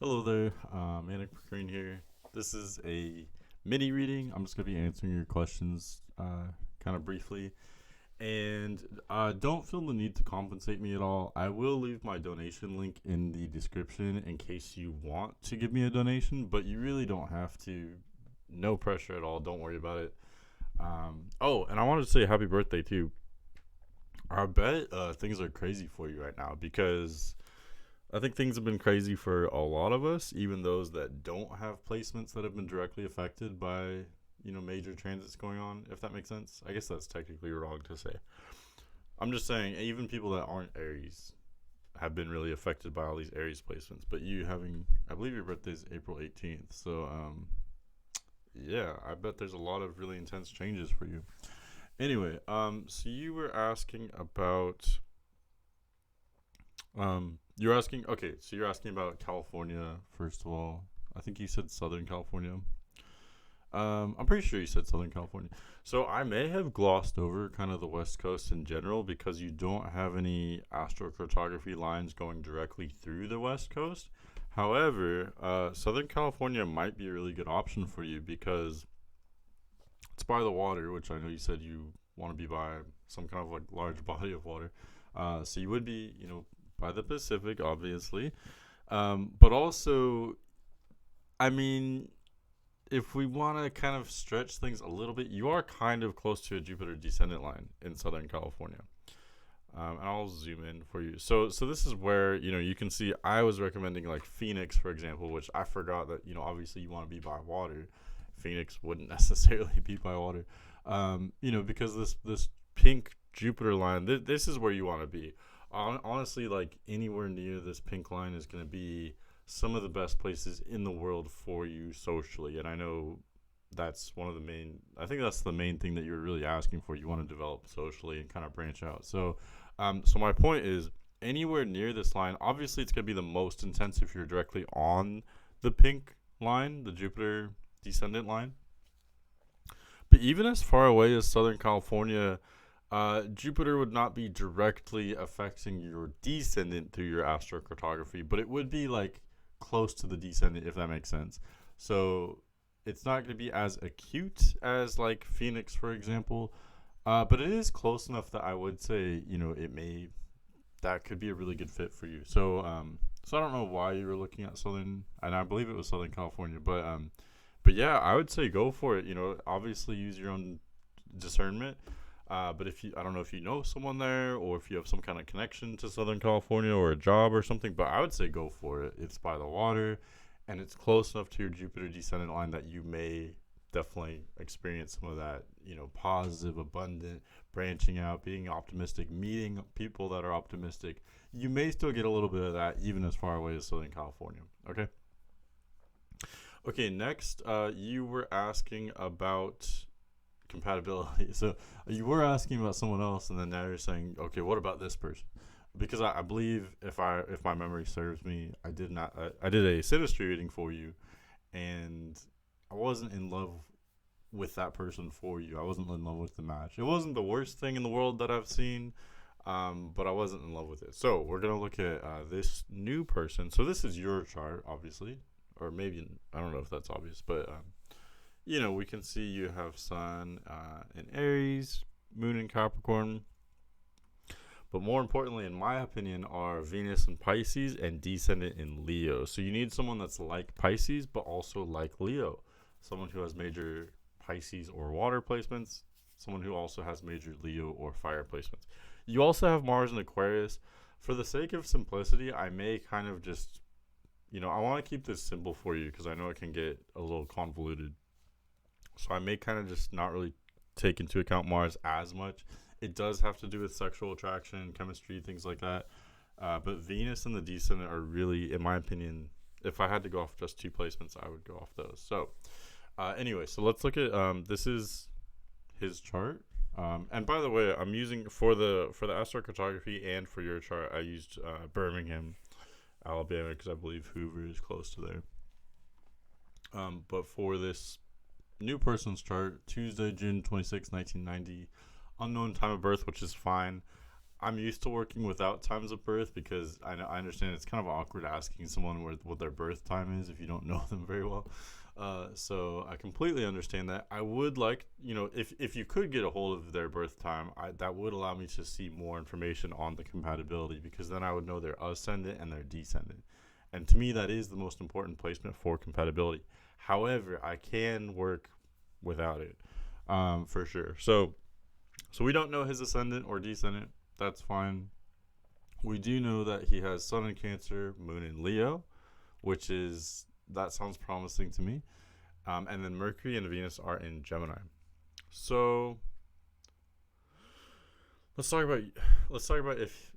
Hello there, manic.mercurian here. This is a mini reading. I'm just going to be answering your questions kind of briefly. And don't feel the need to compensate me at all. I will leave my donation link in the description in case you want to give me a donation, but you really don't have to. No pressure at all. Don't worry about it. And I wanted to say happy birthday too. I bet things are crazy for you right now because I think things have been crazy for a lot of us, even those that don't have placements that have been directly affected by, major transits going on, if that makes sense. I guess that's technically wrong to say. I'm just saying, even people that aren't Aries have been really affected by all these Aries placements. But you having, I believe your birthday is April 18th. So, yeah, I bet there's a lot of really intense changes for you. Anyway, so you were asking about you're asking, okay, so you're asking about California, first of all. I think you said Southern California. I'm pretty sure you said Southern California. So I may have glossed over kind of the West Coast in general because you don't have any astrocartography lines going directly through the West Coast. However, Southern California might be a really good option for you because it's by the water, which I know you said you want to be by some kind of like large body of water. So you would be, by the Pacific, obviously. But also, I mean, if we want to kind of stretch things a little bit, you are kind of close to a Jupiter descendant line in Southern California. And I'll zoom in for you. So this is where you can see I was recommending like Phoenix, for example, which I forgot that obviously you want to be by water. Phoenix wouldn't necessarily be by water, because this pink Jupiter line, this is where you want to be. Honestly, like anywhere near this pink line is going to be some of the best places in the world for you socially. And I know that's one of the main, I think that's the main thing that you're really asking for. You want to develop socially and kind of branch out. So my point is anywhere near this line, obviously it's going to be the most intense if you're directly on the pink line, the Jupiter descendant line. But even as far away as Southern California, Jupiter would not be directly affecting your descendant through your astrocartography, but it would be like close to the descendant, if that makes sense. So it's not going to be as acute as like Phoenix, for example, but it is close enough that I would say, it may, that could be a really good fit for you. So I don't know why you were looking at Southern, and I believe it was Southern California, but yeah, I would say go for it. Obviously use your own discernment. But I don't know if you know someone there or if you have some kind of connection to Southern California or a job or something, but I would say go for it. It's by the water and it's close enough to your Jupiter descendant line that you may definitely experience some of that, positive, abundant, branching out, being optimistic, meeting people that are optimistic. You may still get a little bit of that even as far away as Southern California. Okay. Okay, next, you were asking about compatibility. So you were asking about someone else, and then now you're saying, okay, what about this person? Because I believe if my memory serves me, I did a Synastry reading for you, and I wasn't in love with that person for you. I wasn't in love with the match. It wasn't the worst thing in the world that I've seen, but I wasn't in love with it. So we're gonna look at this new person. So this is your chart, obviously, or maybe I don't know if that's obvious, but we can see you have Sun in Aries, Moon in Capricorn. But more importantly, in my opinion, are Venus in Pisces and Descendant in Leo. So you need someone that's like Pisces, but also like Leo. Someone who has major Pisces or water placements. Someone who also has major Leo or fire placements. You also have Mars in Aquarius. For the sake of simplicity, I may kind of just, I want to keep this simple for you because I know it can get a little convoluted. So I may kind of just not really take into account Mars as much. It does have to do with sexual attraction, chemistry, things like that. But Venus and the descendant are really, in my opinion, if I had to go off just two placements, I would go off those. So anyway, so let's look at this is his chart. And by the way, I'm using for the astrocartography and for your chart, I used Birmingham, Alabama, because I believe Hoover is close to there. But for this new person's chart, Tuesday, June 26, 1990. Unknown time of birth, which is fine. I'm used to working without times of birth because I understand it's kind of awkward asking someone what their birth time is if you don't know them very well. So I completely understand that. I would like, if you could get a hold of their birth time, that would allow me to see more information on the compatibility, because then I would know their ascendant and their descendant. And to me, that is the most important placement for compatibility. However, I can work without it, for sure. So we don't know his ascendant or descendant. That's fine. We do know that he has Sun in Cancer, Moon in Leo, that sounds promising to me. And then Mercury and Venus are in Gemini. So let's talk about if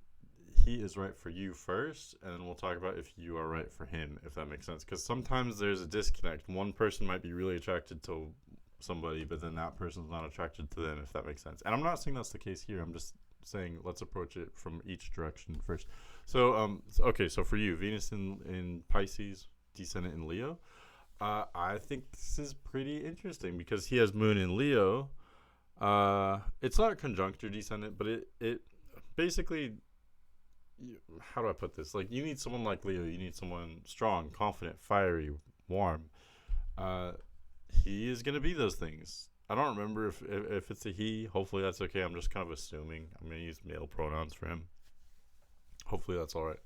he is right for you first, and then we'll talk about if you are right for him, if that makes sense. Because sometimes there's a disconnect. One person might be really attracted to somebody, but then that person's not attracted to them, if that makes sense. And I'm not saying that's the case here. I'm just saying let's approach it from each direction first. So so for you, Venus in Pisces, descendant in Leo. I think this is pretty interesting because he has Moon in Leo. It's not conjunct your descendant, but it basically, how do I put this? Like, you need someone like Leo. You need someone strong, confident, fiery, warm. He is going to be those things. I don't remember if it's a he. Hopefully that's okay. I'm just kind of assuming. I'm going to use male pronouns for him. Hopefully that's all right.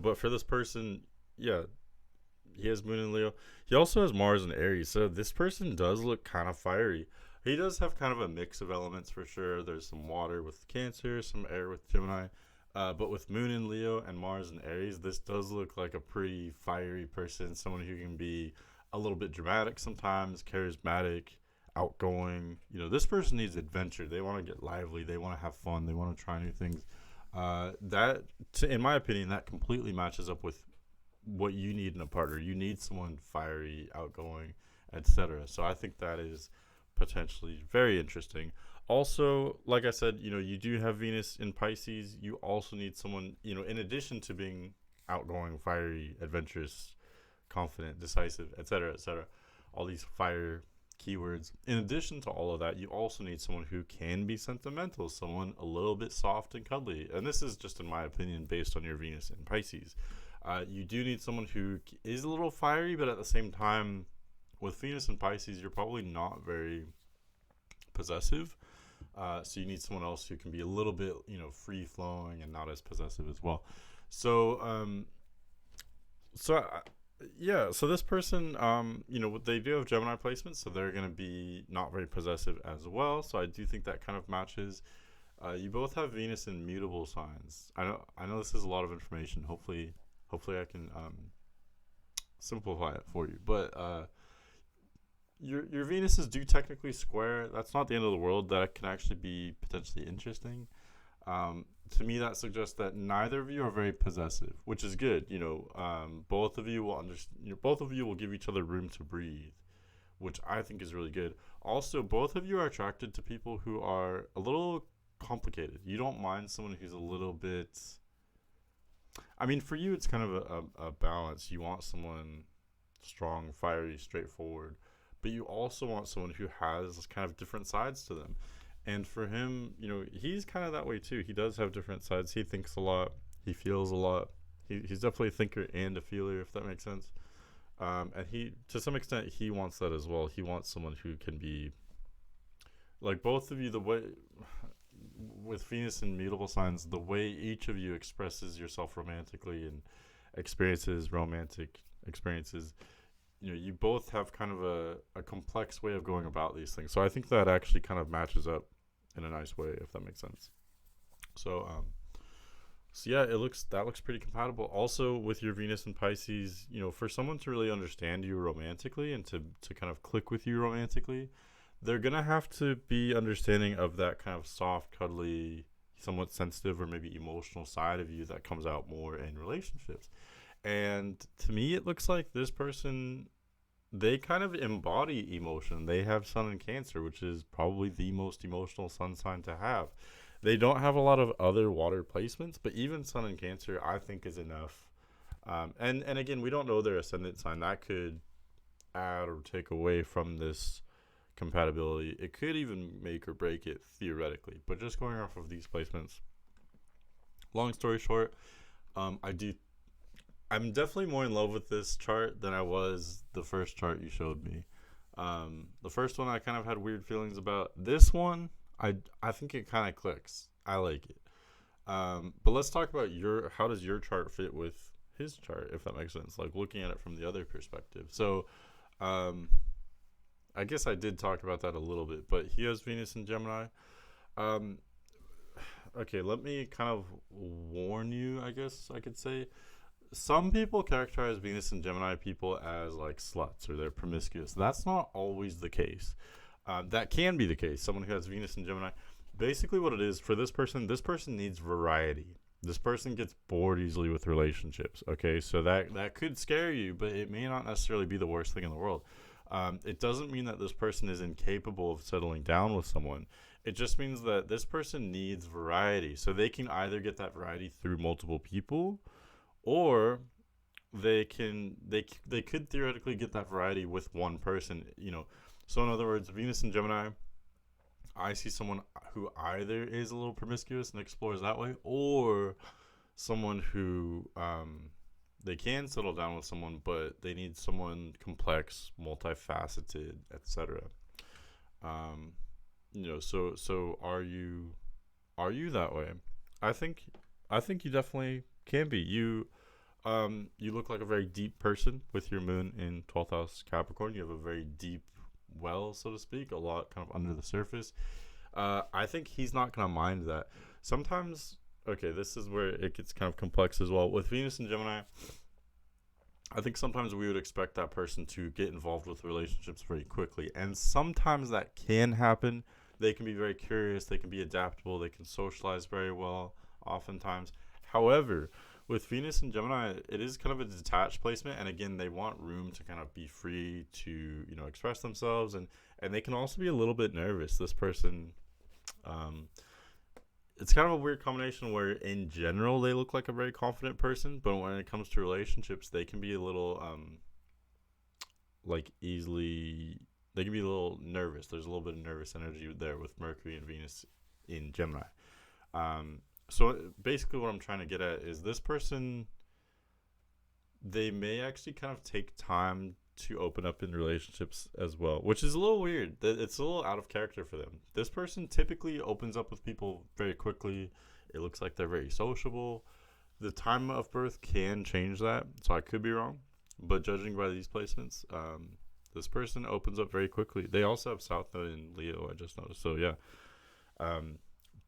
But for this person, yeah, he has Moon in Leo. He also has Mars in Aries. So this person does look kind of fiery. He does have kind of a mix of elements for sure. There's some water with Cancer, some air with Gemini. But with Moon in Leo and Mars in Aries, this does look like a pretty fiery person. Someone who can be a little bit dramatic sometimes, charismatic, outgoing. This person needs adventure. They want to get lively. They want to have fun. They want to try new things. In my opinion, that completely matches up with what you need in a partner. You need someone fiery, outgoing, etc. So I think that is potentially very interesting. Also, like I said, you do have Venus in Pisces. You also need someone, in addition to being outgoing, fiery, adventurous, confident, decisive, etc., etc., all these fire keywords. In addition to all of that, you also need someone who can be sentimental, someone a little bit soft and cuddly. And this is just in my opinion based on your Venus in Pisces. You do need someone who is a little fiery, but at the same time, with Venus in Pisces, you're probably not very possessive. So you need someone else who can be a little bit, free flowing and not as possessive as well. So, so this person, they do have Gemini placements, so they're going to be not very possessive as well. So I do think that kind of matches. You both have Venus in mutable signs. I know this is a lot of information. Hopefully I can simplify it for you. But your Venuses do technically square. That's not the end of the world. That can actually be potentially interesting. To me, that suggests that neither of you are very possessive, which is good. Both of you will understand. Both of you will give each other room to breathe, which I think is really good. Also, both of you are attracted to people who are a little complicated. You don't mind someone who's a little bit. I mean, for you, it's kind of a balance. You want someone strong, fiery, straightforward, but you also want someone who has kind of different sides to them. And for him, he's kind of that way too. He does have different sides. He thinks a lot. He feels a lot. He's definitely a thinker and a feeler, if that makes sense. And to some extent, he wants that as well. He wants someone who can be like both of you. The way with Venus and mutable signs, the way each of you expresses yourself romantically and experiences romantic experiences, you both have kind of a complex way of going about these things. So I think that actually kind of matches up in a nice way, if that makes sense. So yeah, that looks pretty compatible. Also, with your Venus and Pisces, for someone to really understand you romantically and to kind of click with you romantically, they're gonna have to be understanding of that kind of soft, cuddly, somewhat sensitive or maybe emotional side of you that comes out more in relationships. And to me, it looks like this person, they kind of embody emotion. They have Sun in Cancer, which is probably the most emotional sun sign to have. They don't have a lot of other water placements, but even Sun in Cancer, I think, is enough. And again, we don't know their ascendant sign. That could add or take away from this compatibility. It could even make or break it theoretically. But just going off of these placements, long story short, I'm definitely more in love with this chart than I was the first chart you showed me. The first one I kind of had weird feelings about. This one, I think it kind of clicks. I like it. But let's talk about how does your chart fit with his chart, if that makes sense, like looking at it from the other perspective. So I guess I did talk about that a little bit, but he has Venus in Gemini. um okay, let me kind of warn you, I guess I could say. Some people characterize Venus and Gemini people as like sluts or they're promiscuous. That's not always the case. That can be the case. Someone who has Venus and Gemini, basically what it is for this person needs variety. This person gets bored easily with relationships. Okay, so that could scare you, but it may not necessarily be the worst thing in the world. It doesn't mean that this person is incapable of settling down with someone. It just means that this person needs variety. So they can either get that variety through multiple people, or they could theoretically get that variety with one person. So in other words, Venus and Gemini, I see someone who either is a little promiscuous and explores that way, or someone who they can settle down with someone, but they need someone complex, multifaceted, etc. So are you that way? I think you definitely can be. You look like a very deep person with your moon in 12th house Capricorn. You have a very deep well, so to speak, a lot kind of under the surface. I think he's not going to mind that. Sometimes, okay, this is where it gets kind of complex as well. With Venus and Gemini, I think sometimes we would expect that person to get involved with relationships very quickly. And sometimes that can happen. They can be very curious. They can be adaptable. They can socialize very well, oftentimes. However, with Venus and Gemini, it is kind of a detached placement, and again, they want room to kind of be free to, express themselves, and they can also be a little bit nervous. This person, it's kind of a weird combination where, in general, they look like a very confident person, but when it comes to relationships, they can be a little, they can be a little nervous. There's a little bit of nervous energy there with Mercury and Venus in Gemini. So basically what I'm trying to get at is this person, they may actually kind of take time to open up in relationships as well, which is a little weird. It's a little out of character for them. This person typically opens up with people very quickly. It looks like they're very sociable. The time of birth can change that, so I could be wrong. But judging by these placements, this person opens up very quickly. They also have South Node in Leo, I just noticed. So yeah.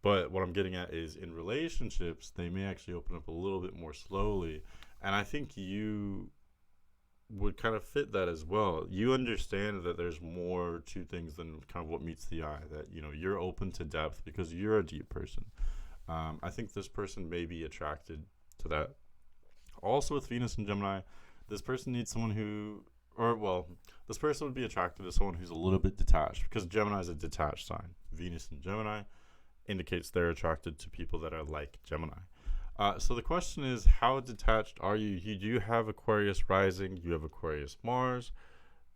But what I'm getting at is in relationships, they may actually open up a little bit more slowly. And I think you would kind of fit that as well. You understand that there's more to things than kind of what meets the eye, that, you're open to depth because you're a deep person. I think this person may be attracted to that. Also with Venus and Gemini, this person needs someone this person would be attracted to someone who's a little bit detached, because Gemini is a detached sign. Venus and Gemini indicates they're attracted to people that are like Gemini. So the question is, how detached are you? You do have Aquarius rising. You have Aquarius Mars.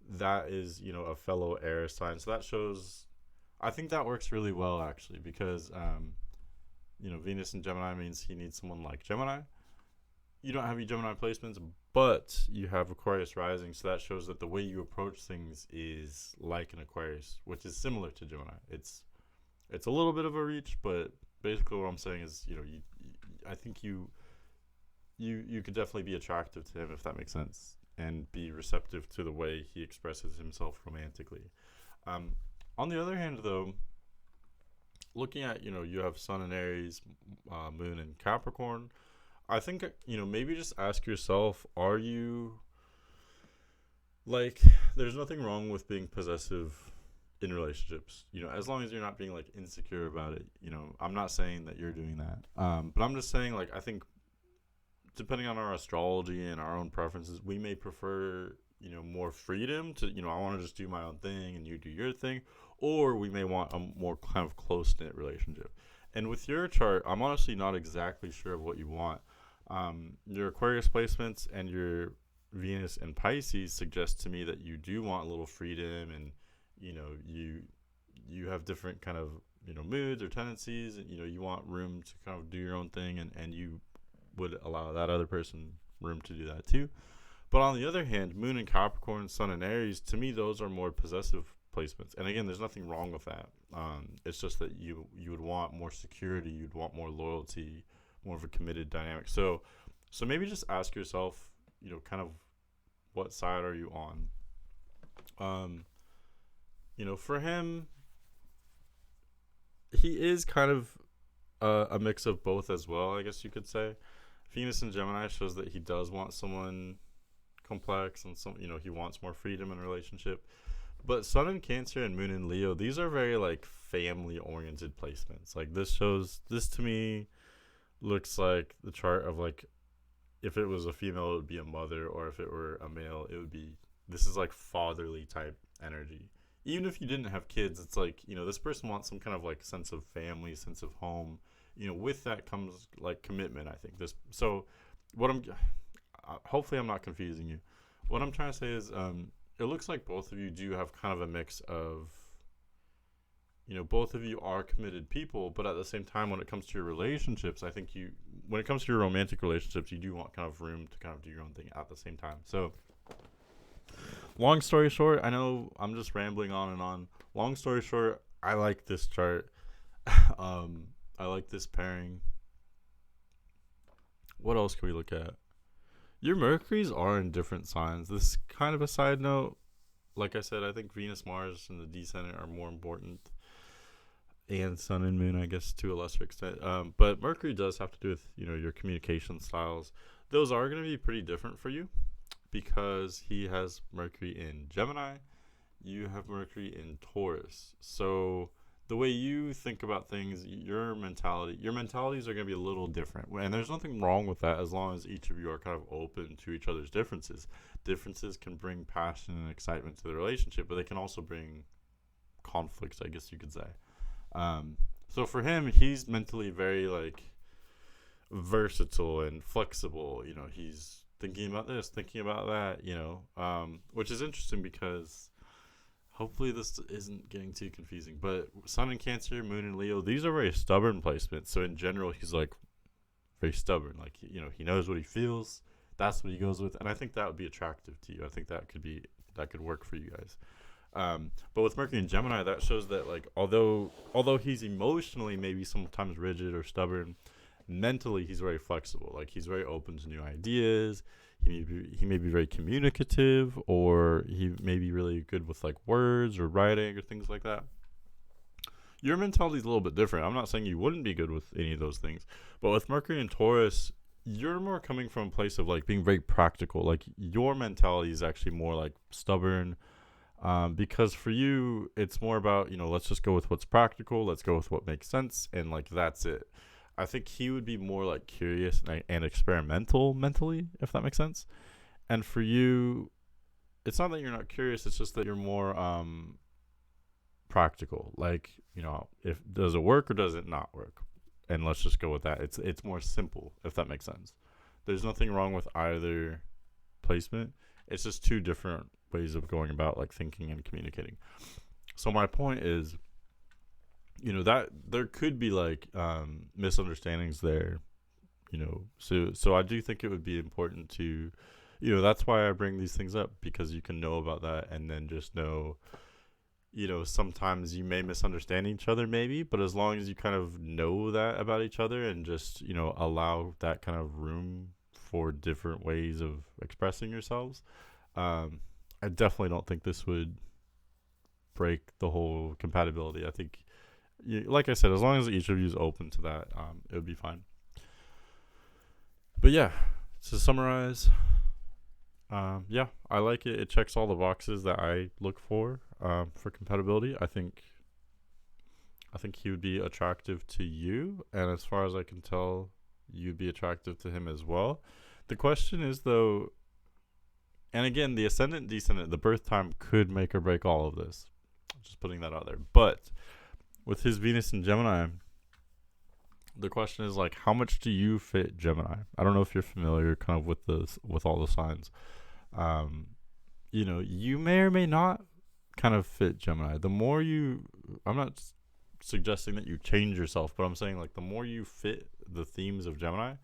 That is, a fellow air sign. So that shows, I think that works really well, actually, because, Venus and Gemini means he needs someone like Gemini. You don't have any Gemini placements, but you have Aquarius rising. So that shows that the way you approach things is like an Aquarius, which is similar to Gemini. It's a little bit of a reach, but basically what I'm saying is, I think you could definitely be attractive to him, if that makes sense, and be receptive to the way he expresses himself romantically. On the other hand, though, looking at, you have Sun in Aries, Moon in Capricorn, I think, maybe just ask yourself, are you, there's nothing wrong with being possessive in relationships, as long as you're not being insecure about it. I'm not saying that you're doing that, but I'm just saying, I think depending on our astrology and our own preferences, we may prefer more freedom to, I want to just do my own thing and you do your thing, or we may want a more kind of close-knit relationship. And with your chart, I'm honestly not exactly sure of what you want. Your Aquarius placements and your Venus and Pisces suggest to me that you do want a little freedom and you have different kind of moods or tendencies, and you want room to kind of do your own thing, and you would allow that other person room to do that too. But on the other hand, Moon in Capricorn, Sun in Aries, to me, those are more possessive placements. And again, there's nothing wrong with that. It's just that you would want more security, you'd want more loyalty, more of a committed dynamic. So maybe just ask yourself, kind of what side are you on? For him, he is kind of a mix of both as well, I guess you could say. Venus in Gemini shows that he does want someone complex, and he wants more freedom in a relationship. But Sun in Cancer and Moon in Leo, these are very like family oriented placements. Like this to me looks like the chart of like, if it was a female it would be a mother, or if it were a male it would be, this is like fatherly type energy. Even if you didn't have kids, it's like, this person wants some kind of like sense of family, sense of home. With that comes like commitment, I think. Hopefully I'm not confusing you. What I'm trying to say is, it looks like both of you do have kind of a mix of, both of you are committed people, but at the same time, when it comes to your relationships, I think when it comes to your romantic relationships, you do want kind of room to kind of do your own thing at the same time. So, long story short, I know I'm just rambling on and on. Long story short, I like this chart. I like this pairing. What else can we look at? Your Mercuries are in different signs. This is kind of a side note. Like I said, I think Venus, Mars, and the descendant are more important. And Sun and Moon, I guess, to a lesser extent. But Mercury does have to do with, your communication styles. Those are going to be pretty different for you because he has Mercury in Gemini. You have Mercury in Taurus. So the way you think about things, your mentalities are going to be a little different. And there's nothing wrong with that as long as each of you are kind of open to each other's differences. Differences can bring passion and excitement to the relationship, but they can also bring conflicts, I guess you could say. So for him, he's mentally very like versatile and flexible. He's thinking about this, thinking about that, which is interesting because hopefully this isn't getting too confusing. But Sun in Cancer, Moon in Leo, these are very stubborn placements. So in general, he's like very stubborn. Like, he knows what he feels. That's what he goes with. And I think that would be attractive to you. I think that could work for you guys. But with Mercury and Gemini, that shows that like although he's emotionally maybe sometimes rigid or stubborn, mentally he's very flexible. Like he's very open to new ideas. He may be very communicative, or he may be really good with like words or writing or things like that. Your mentality is a little bit different. I'm not saying you wouldn't be good with any of those things, but with Mercury and Taurus, you're more coming from a place of like being very practical. Like your mentality is actually more like stubborn. Because for you, it's more about, let's just go with what's practical. Let's go with what makes sense. And like, that's it. I think he would be more like curious and experimental mentally, if that makes sense. And for you, it's not that you're not curious. It's just that you're more practical. Like, if does it work or does it not work? And let's just go with that. It's more simple, if that makes sense. There's nothing wrong with either placement. It's just two different ways of going about like thinking and communicating. So my point is, that there could be like misunderstandings there, so I do think it would be important to, that's why I bring these things up, because you can know about that and then just know, sometimes you may misunderstand each other maybe, but as long as you kind of know that about each other and just, allow that kind of room for different ways of expressing yourselves, I definitely don't think this would break the whole compatibility. I think, like I said, as long as each of you is open to that, it would be fine. But yeah, to summarize, I like it. It checks all the boxes that I look for compatibility. I think he would be attractive to you, and as far as I can tell, you'd be attractive to him as well. The question is though, and again, the ascendant, descendant, the birth time could make or break all of this. Just putting that out there. But with his Venus in Gemini, the question is like, how much do you fit Gemini? I don't know if you're familiar kind of with all the signs. You may or may not kind of fit Gemini. The more you, I'm not suggesting that you change yourself, but I'm saying like the more you fit the themes of Gemini,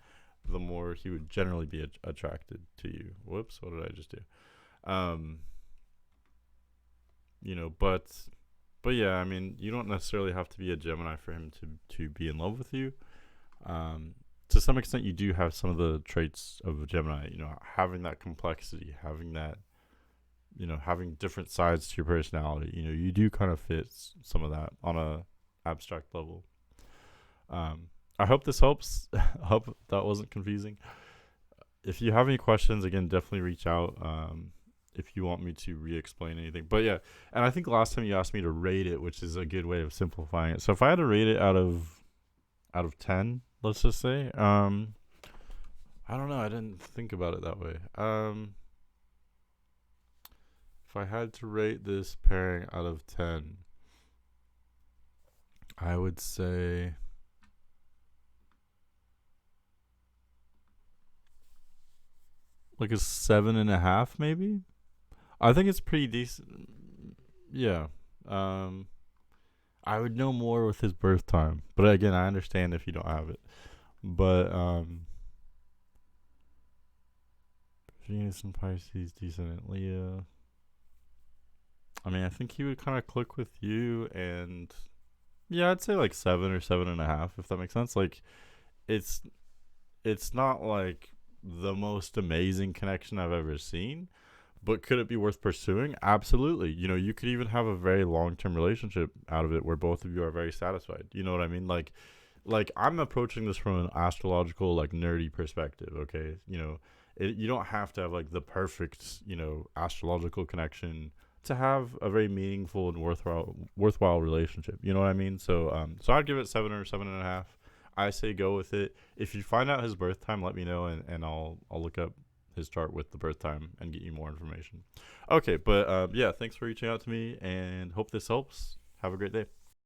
the more he would generally be attracted to you. Whoops, what did I just do? Um, but yeah, I mean, you don't necessarily have to be a Gemini for him to be in love with you. To some extent, you do have some of the traits of a Gemini. Having that complexity, having that, having different sides to your personality. You do kind of fit some of that on a abstract level. I hope this helps. I hope that wasn't confusing. If you have any questions, again, definitely reach out. If you want me to re-explain anything. But yeah, and I think last time you asked me to rate it, which is a good way of simplifying it. So if I had to rate it out of 10, let's just say, I don't know. I didn't think about it that way. If I had to rate this pairing out of 10, I would say like a 7.5, maybe. I think it's pretty decent. Yeah. I would know more with his birth time, but again, I understand if you don't have it. But Venus and Pisces, decent Leo. I mean, I think he would kind of click with you, and yeah, I'd say like 7 or 7.5, if that makes sense. Like, it's not like the most amazing connection I've ever seen, but could it be worth pursuing? Absolutely. You could even have a very long-term relationship out of it where both of you are very satisfied. You know what I mean? Like I'm approaching this from an astrological, like nerdy perspective. Okay, you don't have to have like the perfect, astrological connection to have a very meaningful and worthwhile relationship. You know what I mean? So I'd give it 7 or 7.5. I say go with it. If you find out his birth time, let me know, and I'll look up his chart with the birth time and get you more information. Okay, but yeah, thanks for reaching out to me, and hope this helps. Have a great day.